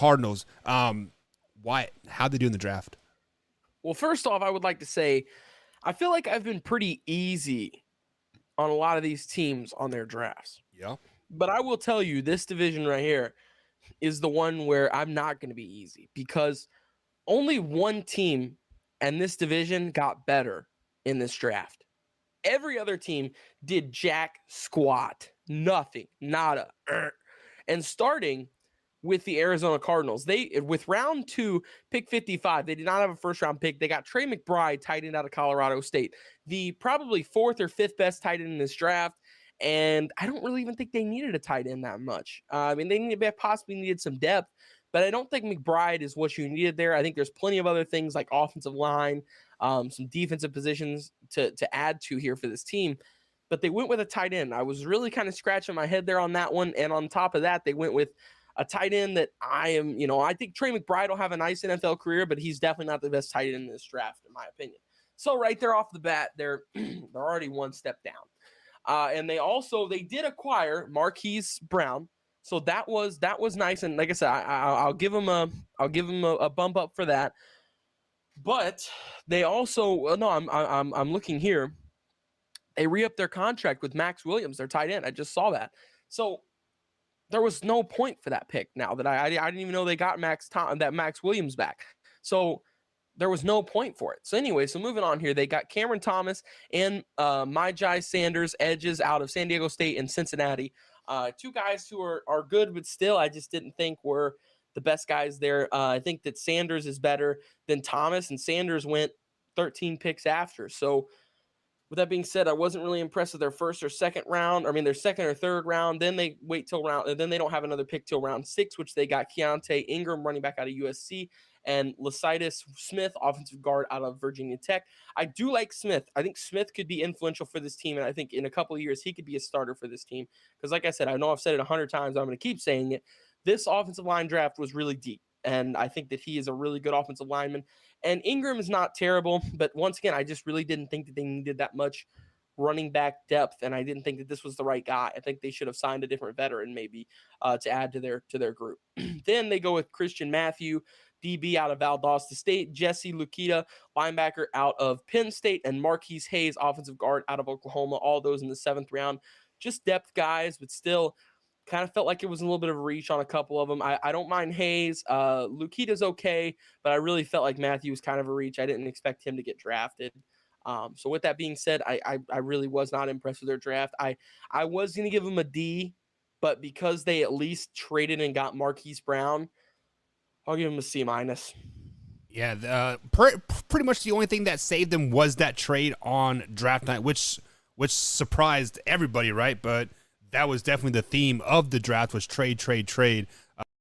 Cardinals. How'd they do in the draft? Well, first off, I would like to say I feel like I've been pretty easy on a lot of these teams on their drafts. Yeah. But I will tell you, this division right here is the one where I'm not going to be easy because only one team and this division got better in this draft. Every other team did jack squat, nothing, nada. And starting with the Arizona Cardinals, with round 2, pick 55, they did not have a first round pick. They got Trey McBride, tight end out of Colorado State, the probably 4th or 5th best tight end in this draft. And I don't really even think they needed a tight end that much. I mean, they possibly needed some depth, but I don't think McBride is what you needed there. I think there's plenty of other things like offensive line, some defensive positions to add to here for this team. But they went with a tight end. I was really kind of scratching my head there on that one. And on top of that, they went with a tight end that I think Trey McBride will have a nice NFL career, but he's definitely not the best tight end in this draft, in my opinion. So right there off the bat, they're already one step down. And they did acquire Marquise Brown. So that was nice. And like I said, I'll give him a bump up for that. But they also, I'm looking here. They re-upped their contract with Max Williams, their tight end. I just saw that. So there was no point for that pick. Now that I didn't even know they got Max Williams back. So there was no point for it. So anyway, so moving on here, they got Cameron Thomas and Myjai Sanders, edges out of San Diego State and Cincinnati. 2 guys who are good, but still I just didn't think were the best guys there. I think that Sanders is better than Thomas, and Sanders went 13 picks after. So with that being said, I wasn't really impressed with their first or second round. I mean, their second or third round. Then they wait till and then they don't have another pick till round 6, which they got Keontae Ingram, running back out of USC, and Lecitus Smith, offensive guard out of Virginia Tech. I do like Smith. I think Smith could be influential for this team, and I think in a couple of years he could be a starter for this team. Because like I said, I know I've said it 100 times. I'm going to keep saying it. This offensive line draft was really deep, and I think that he is a really good offensive lineman. And Ingram is not terrible, but once again, I just really didn't think that they needed that much running back depth, and I didn't think that this was the right guy. I think they should have signed a different veteran maybe to add to their group. Then they go with Christian Matthew, DB out of Valdosta State, Jesse Lukita, linebacker out of Penn State, and Marquise Hayes, offensive guard out of Oklahoma, all those in the 7th round. Just depth guys, but still kind of felt like it was a little bit of a reach on a couple of them. I don't mind Hayes. Lukita's okay, but I really felt like Matthew was kind of a reach. I didn't expect him to get drafted. So with that being said, I really was not impressed with their draft. I was going to give them a D, but because they at least traded and got Marquise Brown, I'll give them a C-. Yeah, pretty much the only thing that saved them was that trade on draft night, which surprised everybody, right? But that was definitely the theme of the draft, was trade.